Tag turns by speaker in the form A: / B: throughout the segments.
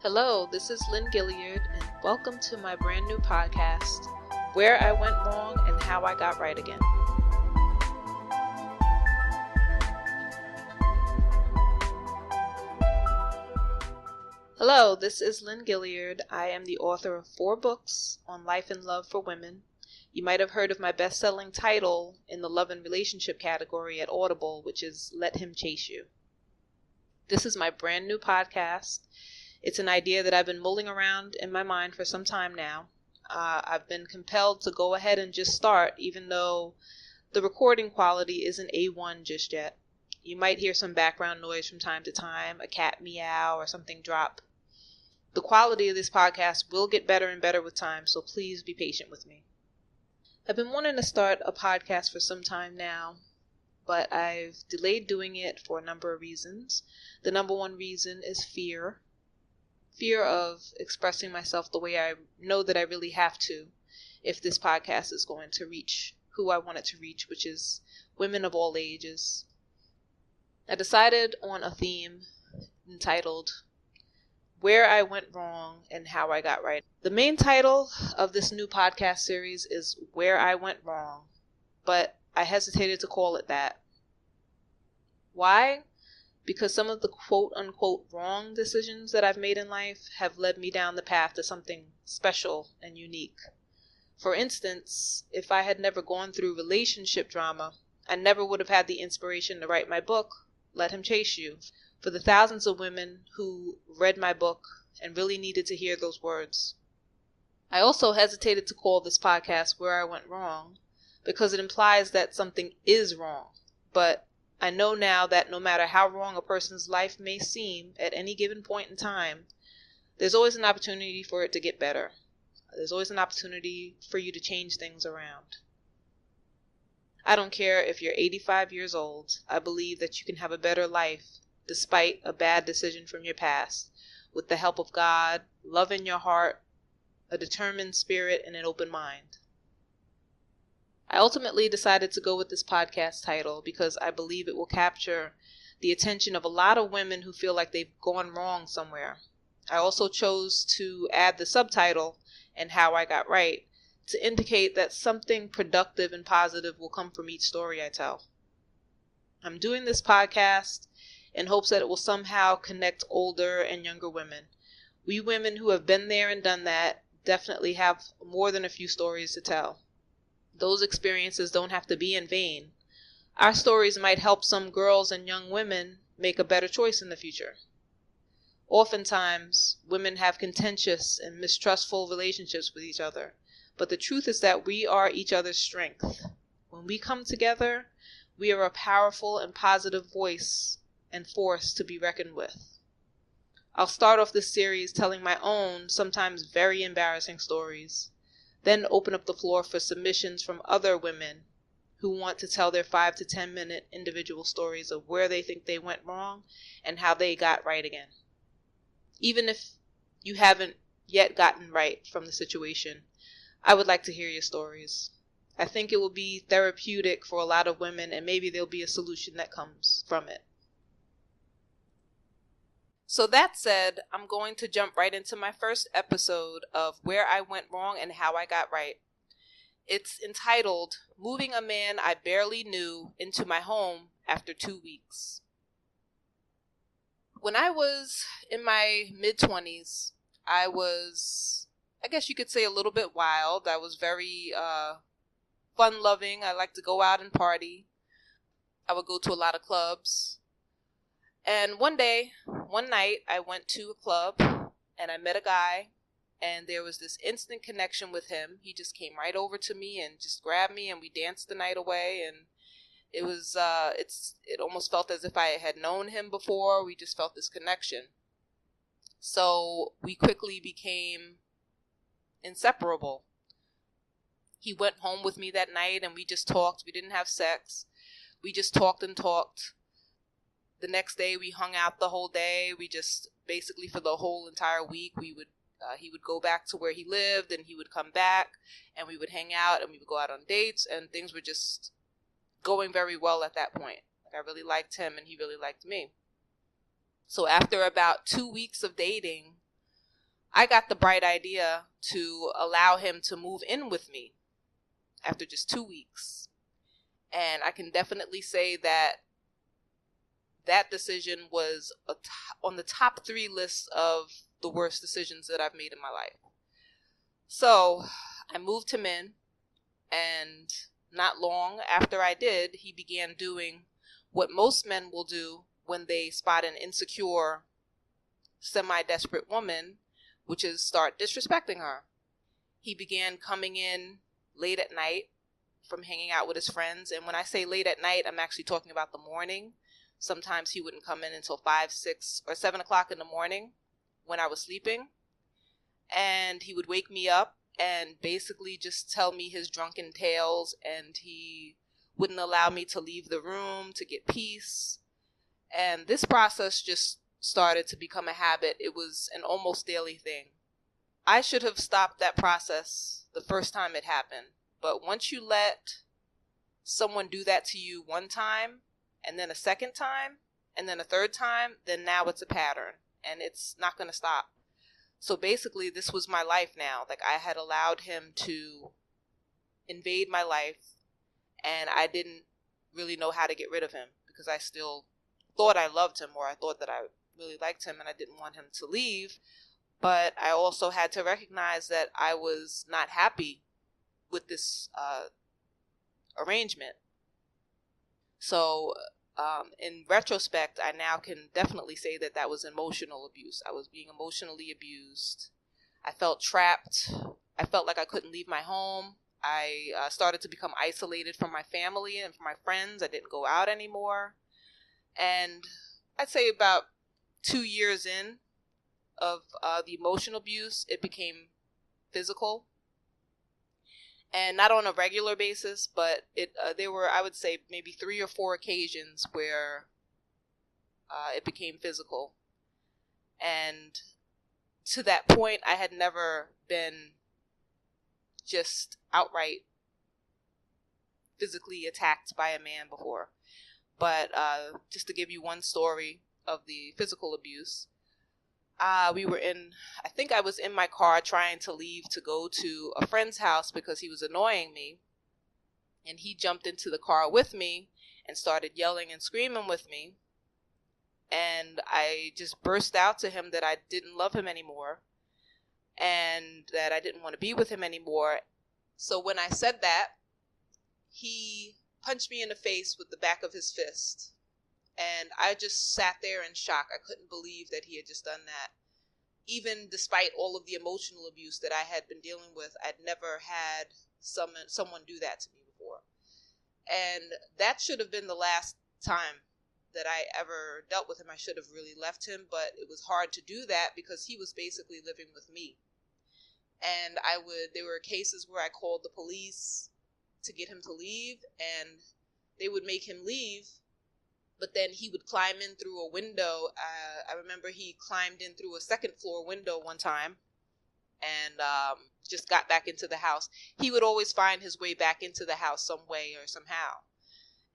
A: Hello, this is Lynn Gilliard, and welcome to my brand new podcast, Where I Went Wrong and How I Got Right Again. Hello, this is Lynn Gilliard. I am the author of 4 books on life and love for women. You might have heard of my best-selling title in the love and relationship category at Audible, which is Let Him Chase You. This is my brand new podcast. It's an idea that I've been mulling around in my mind for some time now. I've been compelled to go ahead and just start, even though the recording quality isn't A1 just yet. You might hear some background noise from time to time, a cat meow or something drop. The quality of this podcast will get better and better with time, so please be patient with me. I've been wanting to start a podcast for some time now, but I've delayed doing it for a number of reasons. The number one reason is fear. Fear of expressing myself the way I know that I really have to if this podcast is going to reach who I want it to reach, which is women of all ages. I decided on a theme entitled Where I Went Wrong and How I Got Right. The main title of this new podcast series is Where I Went Wrong, but I hesitated to call it that. Why? Because some of the quote-unquote wrong decisions that I've made in life have led me down the path to something special and unique. For instance, if I had never gone through relationship drama, I never would have had the inspiration to write my book, Let Him Chase You, for the thousands of women who read my book and really needed to hear those words. I also hesitated to call this podcast Where I Went Wrong because it implies that something is wrong, but I know now that no matter how wrong a person's life may seem at any given point in time, there's always an opportunity for it to get better. There's always an opportunity for you to change things around. I don't care if you're 85 years old. I believe that you can have a better life despite a bad decision from your past with the help of God, love in your heart, a determined spirit, and an open mind. I ultimately decided to go with this podcast title because I believe it will capture the attention of a lot of women who feel like they've gone wrong somewhere. I also chose to add the subtitle, and How I Got Right, to indicate that something productive and positive will come from each story I tell. I'm doing this podcast in hopes that it will somehow connect older and younger women. We women who have been there and done that definitely have more than a few stories to tell. Those experiences don't have to be in vain. Our stories might help some girls and young women make a better choice in the future. Oftentimes, women have contentious and mistrustful relationships with each other, but the truth is that we are each other's strength. When we come together, we are a powerful and positive voice and force to be reckoned with. I'll start off this series telling my own, sometimes very embarrassing stories, then open up the floor for submissions from other women who want to tell their 5 to 10 minute individual stories of where they think they went wrong and how they got right again. Even if you haven't yet gotten right from the situation, I would like to hear your stories. I think it will be therapeutic for a lot of women, and maybe there'll be a solution that comes from it. So that said, I'm going to jump right into my first episode of Where I Went Wrong and How I Got Right. It's entitled, Moving a Man I Barely Knew into My Home After 2 Weeks. When I was in my mid-20s, I was, I guess you could say, a little bit wild. I was very fun-loving. I liked to go out and party. I would go to a lot of clubs. And one night, I went to a club and I met a guy, and there was this instant connection with him. He just came right over to me and just grabbed me, and we danced the night away. And it was, it almost felt as if I had known him before. We just felt this connection. So we quickly became inseparable. He went home with me that night and we just talked. We didn't have sex. We just talked and talked. The next day we hung out the whole day. We just basically for the whole entire week he would go back to where he lived and he would come back and we would hang out and we would go out on dates, and things were just going very well at that point. Like I really liked him and he really liked me. So after about 2 weeks of dating, I got the bright idea to allow him to move in with me after just 2 weeks. And I can definitely say that that decision was on the top 3 list of the worst decisions that I've made in my life. So I moved him in, and not long after I did, he began doing what most men will do when they spot an insecure, semi-desperate woman, which is start disrespecting her. He began coming in late at night from hanging out with his friends. And when I say late at night, I'm actually talking about the morning. Sometimes he wouldn't come in until 5, 6, or 7 o'clock in the morning when I was sleeping. And he would wake me up and basically just tell me his drunken tales, and he wouldn't allow me to leave the room to get peace. And this process just started to become a habit. It was an almost daily thing. I should have stopped that process the first time it happened. But once you let someone do that to you one time, and then a second time, and then a third time, then now it's a pattern, and it's not going to stop. So basically, this was my life now. Like, I had allowed him to invade my life, and I didn't really know how to get rid of him because I still thought I loved him, or I thought that I really liked him, and I didn't want him to leave. But I also had to recognize that I was not happy with this arrangement. So in retrospect, I now can definitely say that that was emotional abuse. I was being emotionally abused. I felt trapped. I felt like I couldn't leave my home. I started to become isolated from my family and from my friends. I didn't go out anymore. And I'd say about 2 years in of the emotional abuse, it became physical. And not on a regular basis, but there were, I would say, maybe 3 or 4 occasions where it became physical. And to that point, I had never been just outright physically attacked by a man before. But just to give you one story of the physical abuse, I think I was in my car trying to leave to go to a friend's house because he was annoying me. And he jumped into the car with me and started yelling and screaming with me. And I just burst out to him that I didn't love him anymore and that I didn't want to be with him anymore. So when I said that, he punched me in the face with the back of his fist. And I just sat there in shock. I couldn't believe that he had just done that. Even despite all of the emotional abuse that I had been dealing with, I'd never had someone do that to me before. And that should have been the last time that I ever dealt with him. I should have really left him, but it was hard to do that because he was basically living with me. And there were cases where I called the police to get him to leave, and they would make him leave. But then he would climb in through a window. I remember he climbed in through a second floor window one time and just got back into the house. He would always find his way back into the house some way or somehow.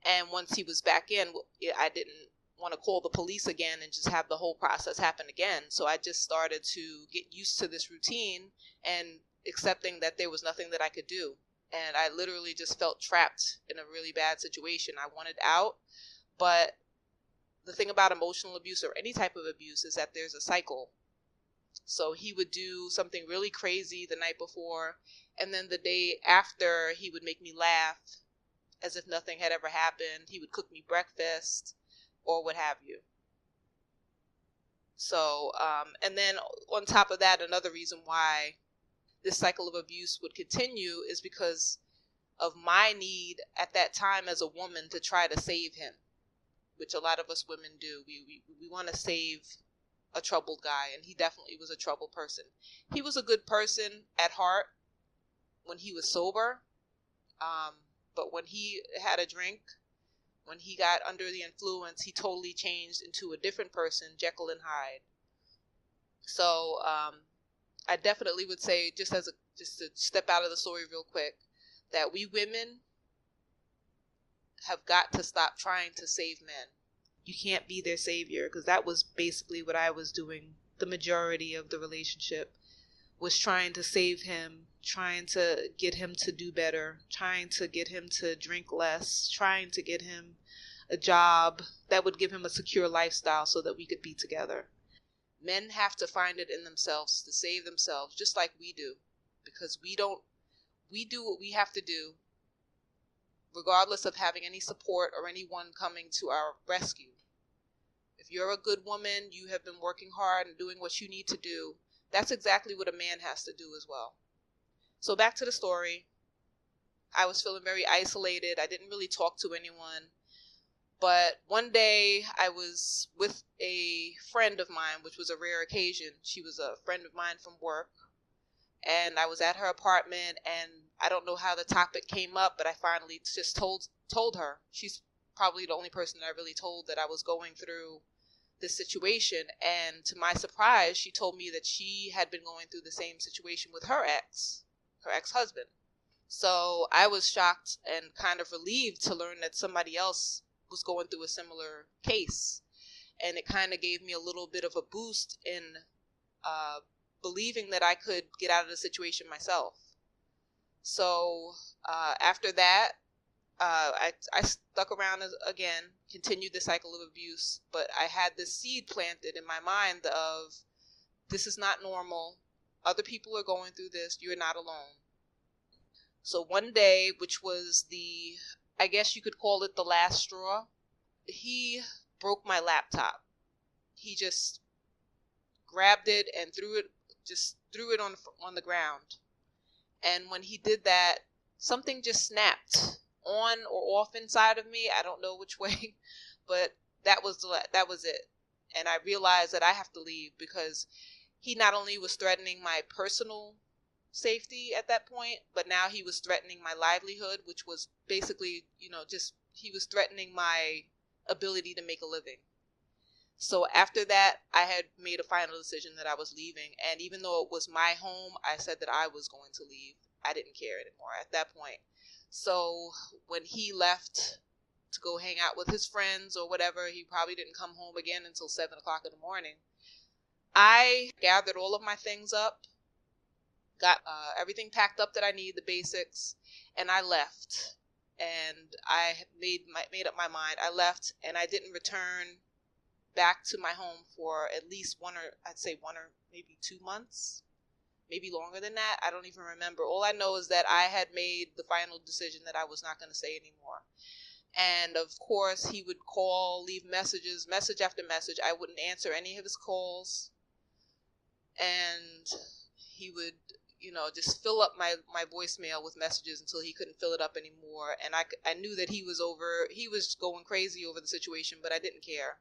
A: And once he was back in, I didn't want to call the police again and just have the whole process happen again. So I just started to get used to this routine and accepting that there was nothing that I could do. And I literally just felt trapped in a really bad situation. I wanted out. But the thing about emotional abuse or any type of abuse is that there's a cycle. So he would do something really crazy the night before, and then the day after he would make me laugh as if nothing had ever happened. He would cook me breakfast or what have you. So, and then on top of that, another reason why this cycle of abuse would continue is because of my need at that time as a woman to try to save him, which a lot of us women do. We want to save a troubled guy, and he definitely was a troubled person. He was a good person at heart when he was sober, but when he had a drink, when he got under the influence, he totally changed into a different person, Jekyll and Hyde. So I definitely would say, just to step out of the story real quick, that we women have got to stop trying to save men. You can't be their savior, because that was basically what I was doing the majority of the relationship. was trying to save him, trying to get him to do better, trying to get him to drink less, trying to get him a job that would give him a secure lifestyle so that we could be together. Men have to find it in themselves to save themselves, just like we do, because we do what we have to do, regardless of having any support or anyone coming to our rescue. If you're a good woman, you have been working hard and doing what you need to do. That's exactly what a man has to do as well. So back to the story. I was feeling very isolated. I didn't really talk to anyone. But one day I was with a friend of mine, which was a rare occasion. She was a friend of mine from work. And I was at her apartment, and I don't know how the topic came up, but I finally just told her. She's probably the only person that I really told that I was going through this situation. And to my surprise, she told me that she had been going through the same situation with her ex-husband. So I was shocked and kind of relieved to learn that somebody else was going through a similar case. And it kind of gave me a little bit of a boost in believing that I could get out of the situation myself. So after that, I stuck around again, continued the cycle of abuse, but I had this seed planted in my mind of, this is not normal. Other people are going through this. You're not alone. So one day, which was I guess you could call it the last straw, he broke my laptop. He just grabbed it and threw it on the ground. And when he did that, something just snapped on or off inside of me. I don't know which way, but that was it. And I realized that I have to leave, because he not only was threatening my personal safety at that point, but now he was threatening my livelihood, which was basically, he was threatening my ability to make a living. So after that, I had made a final decision that I was leaving. And even though it was my home, I said that I was going to leave. I didn't care anymore at that point. So when he left to go hang out with his friends or whatever, he probably didn't come home again until 7 o'clock in the morning. I gathered all of my things up, got everything packed up that I need, the basics, and I left. And I made up my mind. I left, and I didn't return back to my home for at least one or maybe 2 months, maybe longer than that. I don't even remember. All I know is that I had made the final decision that I was not going to say anymore. And of course, he would call, leave message after message. I wouldn't answer any of his calls. And he would, just fill up my voicemail with messages until he couldn't fill it up anymore. And I knew that he was going crazy over the situation, but I didn't care.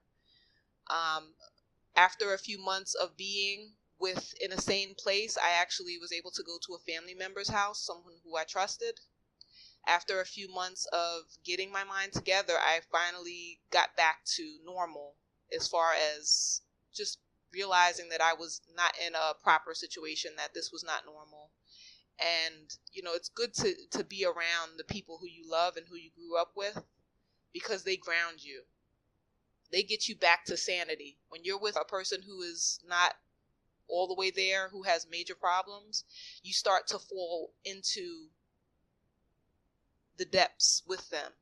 A: After a few months of being in a sane place, I actually was able to go to a family member's house, someone who I trusted. After a few months of getting my mind together, I finally got back to normal, as far as just realizing that I was not in a proper situation, that this was not normal. And, it's good to be around the people who you love and who you grew up with, because they ground you. They get you back to sanity. When you're with a person who is not all the way there, who has major problems, you start to fall into the depths with them.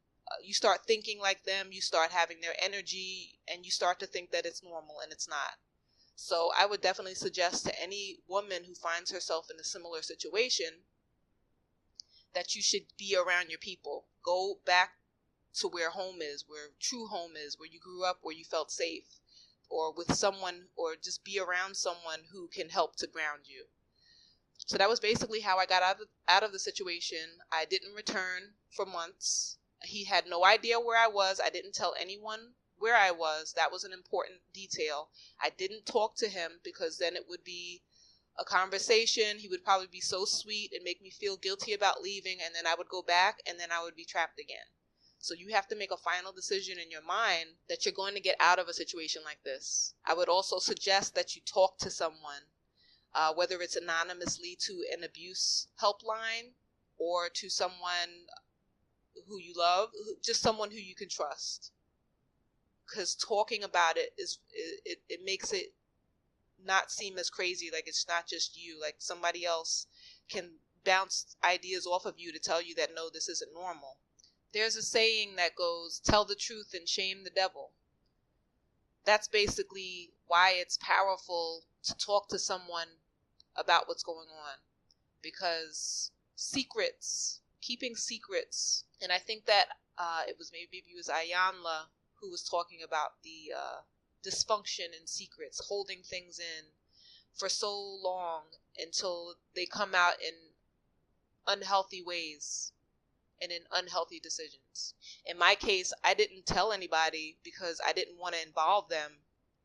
A: You start thinking like them, you start having their energy, and you start to think that it's normal, and it's not. So I would definitely suggest to any woman who finds herself in a similar situation that you should be around your people. Go back to where home is, where true home is, where you grew up, where you felt safe, or with someone, or just be around someone who can help to ground you. So that was basically how I got out of the situation. I didn't return for months. He had no idea where I was. I didn't tell anyone where I was. That was an important detail. I didn't talk to him, because then it would be a conversation. He would probably be so sweet and make me feel guilty about leaving, and then I would go back, and then I would be trapped again. So you have to make a final decision in your mind that you're going to get out of a situation like this. I would also suggest that you talk to someone, whether it's anonymously to an abuse helpline or to someone who you love, just someone who you can trust. Because talking about it it makes it not seem as crazy. Like it's not just you. Like somebody else can bounce ideas off of you to tell you that, no, this isn't normal. There's a saying that goes, tell the truth and shame the devil. That's basically why it's powerful to talk to someone about what's going on. Because keeping secrets, and I think that it was Ayanla who was talking about the dysfunction in secrets, holding things in for so long until they come out in unhealthy ways and in unhealthy decisions. In my case, I didn't tell anybody because I didn't want to involve them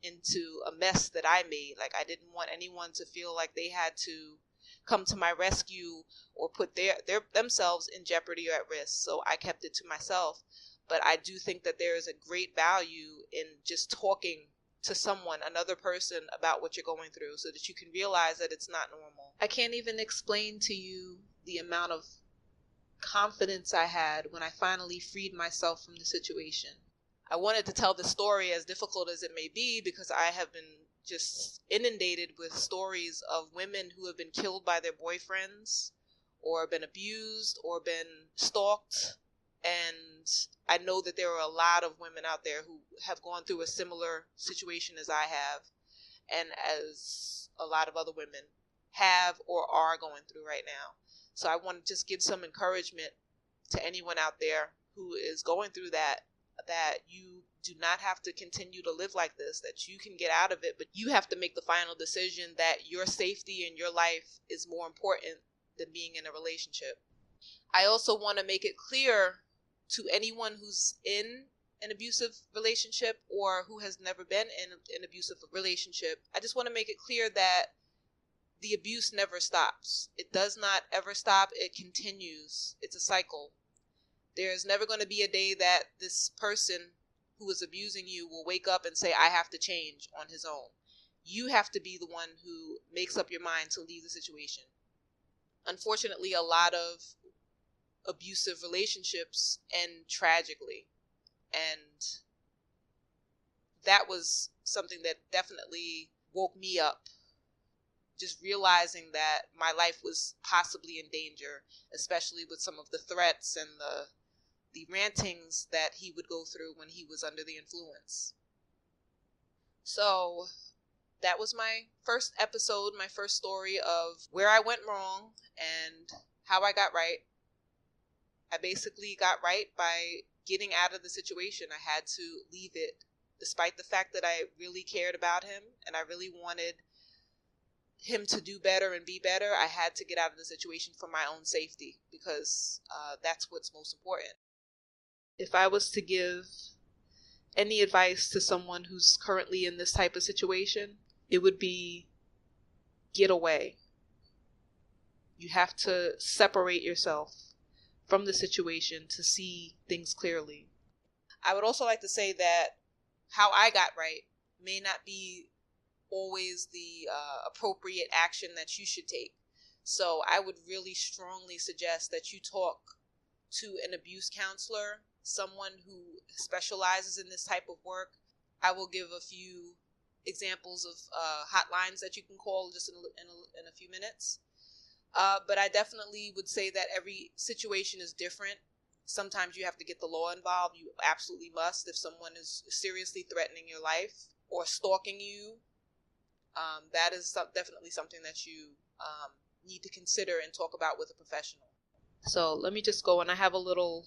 A: into a mess that I made. Like I didn't want anyone to feel like they had to come to my rescue or put their themselves in jeopardy or at risk. So I kept it to myself. But I do think that there is a great value in just talking to someone, another person, about what you're going through so that you can realize that it's not normal. I can't even explain to you the amount of confidence I had when I finally freed myself from the situation. I wanted to tell the story, as difficult as it may be, because I have been just inundated with stories of women who have been killed by their boyfriends or been abused or been stalked. And I know that there are a lot of women out there who have gone through a similar situation as I have, and as a lot of other women have or are going through right now. So I want to just give some encouragement to anyone out there who is going through that you do not have to continue to live like this, that you can get out of it, but you have to make the final decision that your safety and your life is more important than being in a relationship. I also want to make it clear to anyone who's in an abusive relationship or who has never been in an abusive relationship, I just want to make it clear that the abuse never stops. It does not ever stop. It continues. It's a cycle. There's never going to be a day that this person who is abusing you will wake up and say, I have to change on his own. You have to be the one who makes up your mind to leave the situation. Unfortunately, a lot of abusive relationships end tragically. And that was something that definitely woke me up. Just realizing that my life was possibly in danger, especially with some of the threats and the rantings that he would go through when he was under the influence. So that was my first episode, my first story of where I went wrong and how I got right. I basically got right by getting out of the situation. I had to leave it, despite the fact that I really cared about him and I really wanted him to do better and be better. I had to get out of the situation for my own safety, because that's what's most important. If I was to give any advice to someone who's currently in this type of situation, it would be get away. You have to separate yourself from the situation to see things clearly. I would also like to say that how I got right may not be always the appropriate action that you should take. So I would really strongly suggest that you talk to an abuse counselor, someone who specializes in this type of work. I will give a few examples of hotlines that you can call just in a few minutes. But I definitely would say that every situation is different. Sometimes you have to get the law involved. You absolutely must. If someone is seriously threatening your life or stalking you, that is definitely something that you need to consider and talk about with a professional. So let me just go, and I have a little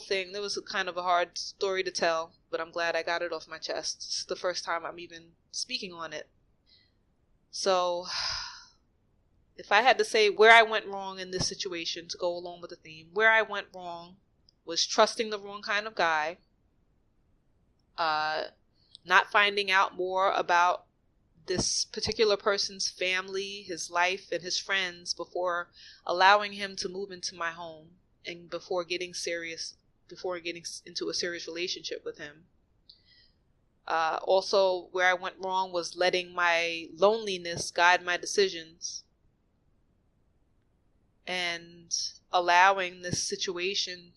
A: thing. There was a kind of a hard story to tell, but I'm glad I got it off my chest. It's the first time I'm even speaking on it. So if I had to say where I went wrong in this situation, to go along with the theme, where I went wrong was trusting the wrong kind of guy, not finding out more about this particular person's family, his life, and his friends before allowing him to move into my home, and before getting into a serious relationship with him. Also, where I went wrong was letting my loneliness guide my decisions and allowing this situation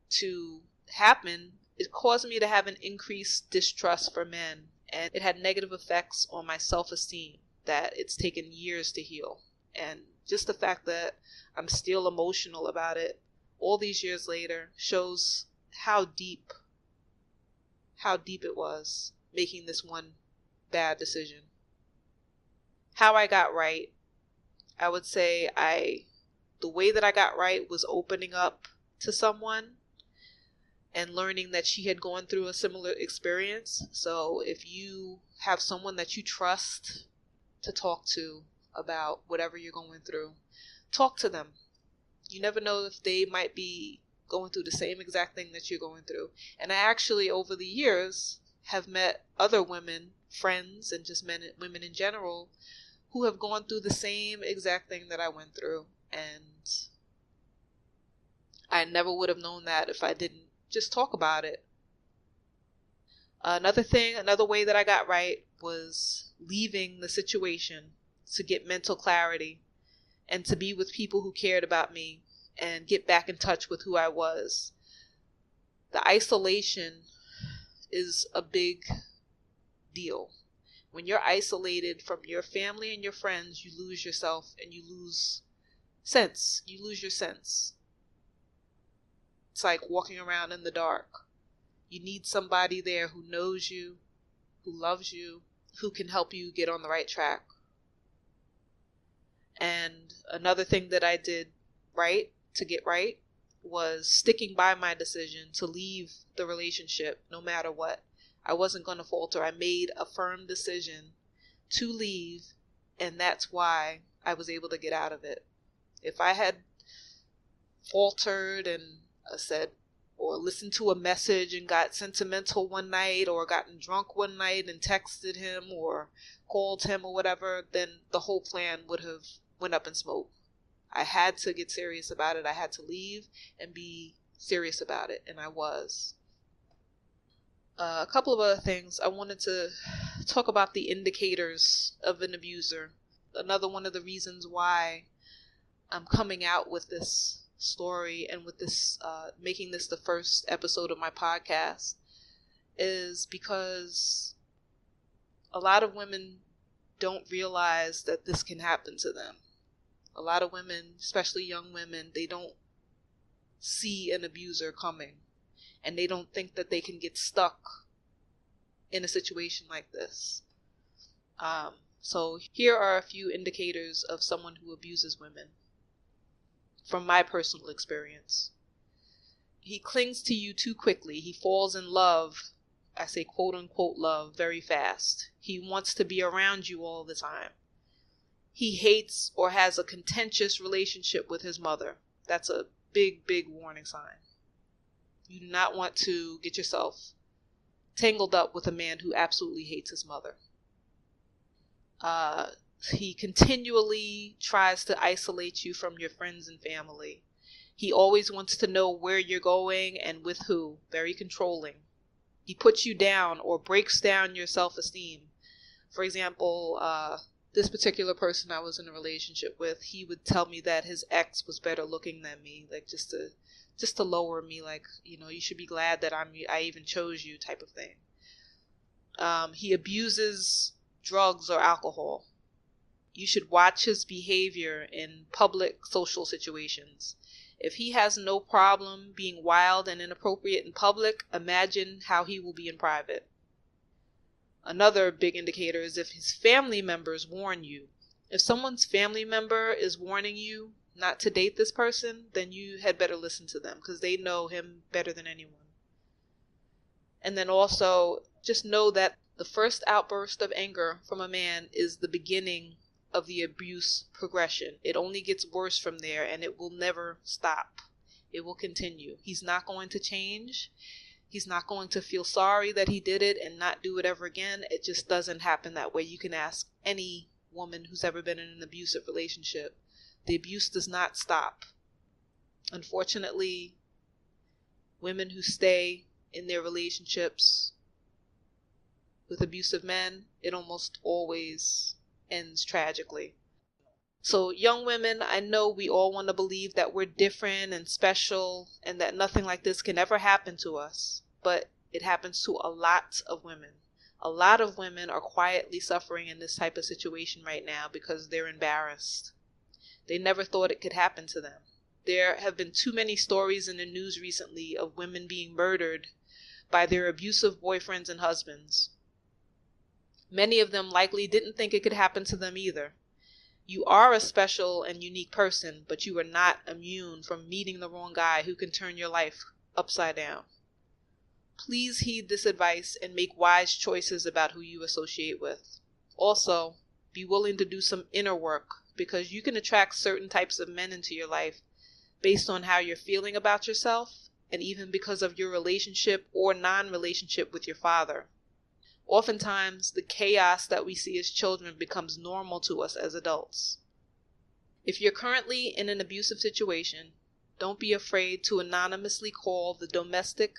A: to happen. It caused me to have an increased distrust for men, and it had negative effects on my self-esteem. that it's taken years to heal. And just the fact that I'm still emotional about it all these years later shows how deep it was making this one bad decision. How I got right, I would say the way that I got right was opening up to someone and learning that she had gone through a similar experience. So if you have someone that you trust to talk to about whatever you're going through, talk to them. You never know if they might be going through the same exact thing that you're going through. And I actually, over the years, have met other women, friends, and just women in general, who have gone through the same exact thing that I went through. And I never would have known that if I didn't just talk about it. Another way that I got right was leaving the situation to get mental clarity and to be with people who cared about me and get back in touch with who I was. The isolation is a big deal. When you're isolated from your family and your friends, you lose yourself and you lose sense. You lose your sense. It's like walking around in the dark. You need somebody there who knows you, who loves you, who can help you get on the right track. And another thing that I did right to get right was sticking by my decision to leave the relationship no matter what. I wasn't going to falter. I made a firm decision to leave, and that's why I was able to get out of it. If I had faltered and said or listened to a message and got sentimental one night or gotten drunk one night and texted him or called him or whatever, then the whole plan would have went up in smoke. I had to get serious about it. I had to leave and be serious about it, and I was. A couple of other things. I wanted to talk about the indicators of an abuser. Another one of the reasons why I'm coming out with this story and with this, making this the first episode of my podcast, is because a lot of women don't realize that this can happen to them. A lot of women, especially young women, they don't see an abuser coming, and they don't think that they can get stuck in a situation like this. So here are a few indicators of someone who abuses women from my personal experience. He clings to you too quickly. He falls in love, I say quote unquote love, very fast. He wants to be around you all the time. He hates or has a contentious relationship with his mother. That's a big, big warning sign. You do not want to get yourself tangled up with a man who absolutely hates his mother. He continually tries to isolate you from your friends and family. He always wants to know where you're going and with who. Very controlling. He puts you down or breaks down your self-esteem. For example, this particular person I was in a relationship with, he would tell me that his ex was better looking than me, like just to lower me, like, you know, you should be glad that I even chose you, type of thing. He abuses drugs or alcohol. You should watch his behavior in public social situations. If he has no problem being wild and inappropriate in public, imagine how he will be in private. Another big indicator is if his family members warn you. If someone's family member is warning you not to date this person, then you had better listen to them because they know him better than anyone. And then also just know that the first outburst of anger from a man is the beginning of the abuse progression. It only gets worse from there, and it will never stop. It will continue. He's not going to change. He's not going to feel sorry that he did it and not do it ever again. It just doesn't happen that way. You can ask any woman who's ever been in an abusive relationship. The abuse does not stop. Unfortunately, women who stay in their relationships with abusive men, it almost always ends tragically. So young women, I know we all want to believe that we're different and special and that nothing like this can ever happen to us, but it happens to a lot of women. A lot of women are quietly suffering in this type of situation right now because they're embarrassed. They never thought it could happen to them. There have been too many stories in the news recently of women being murdered by their abusive boyfriends and husbands. Many of them likely didn't think it could happen to them either. You are a special and unique person, but you are not immune from meeting the wrong guy who can turn your life upside down. Please heed this advice and make wise choices about who you associate with. Also, be willing to do some inner work, because you can attract certain types of men into your life based on how you're feeling about yourself, and even because of your relationship or non-relationship with your father. Oftentimes, the chaos that we see as children becomes normal to us as adults. If you're currently in an abusive situation, don't be afraid to anonymously call the Domestic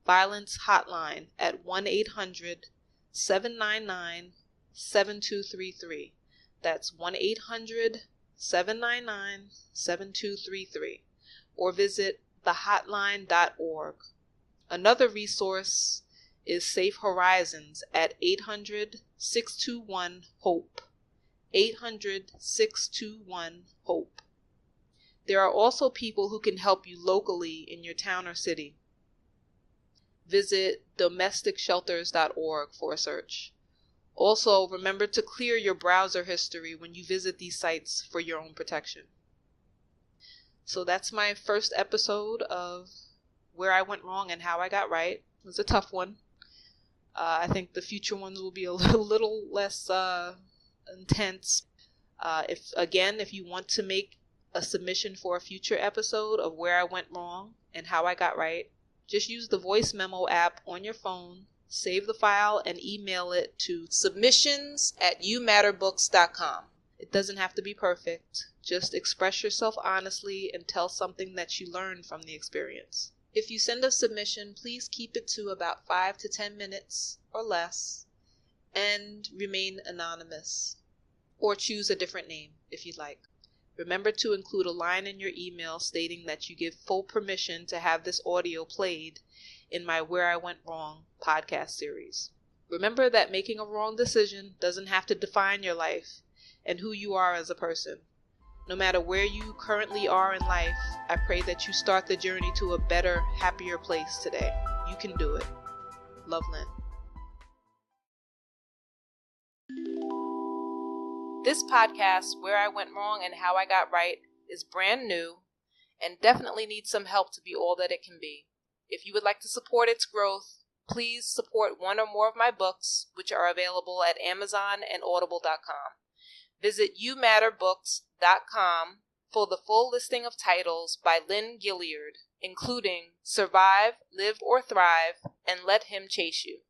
A: Violence Hotline at 1-800-799-7233. That's 1-800-799-7233. Or visit thehotline.org. Another resource is Safe Horizons at 800-621-HOPE. 800-621-HOPE. There are also people who can help you locally in your town or city. Visit domesticshelters.org for a search. Also, remember to clear your browser history when you visit these sites for your own protection. So that's my first episode of Where I Went Wrong and How I Got Right. It was a tough one. I think the future ones will be a little less intense. If you want to make a submission for a future episode of Where I Went Wrong and How I Got Right, just use the voice memo app on your phone, save the file, and email it to submissions@youmatterbooks.com. It doesn't have to be perfect. Just express yourself honestly and tell something that you learned from the experience. If you send a submission, please keep it to about 5 to 10 minutes or less and remain anonymous, or choose a different name if you'd like. Remember to include a line in your email stating that you give full permission to have this audio played in my Where I Went Wrong podcast series. Remember that making a wrong decision doesn't have to define your life and who you are as a person. No matter where you currently are in life, I pray that you start the journey to a better, happier place today. You can do it. Love, Lynn. This podcast, Where I Went Wrong and How I Got Right, is brand new and definitely needs some help to be all that it can be. If you would like to support its growth, please support one or more of my books, which are available at Amazon and Audible.com. Visit youmatterbooks.com for the full listing of titles by Lynn Gilliard, including Survive, Live or Thrive, and Let Him Chase You.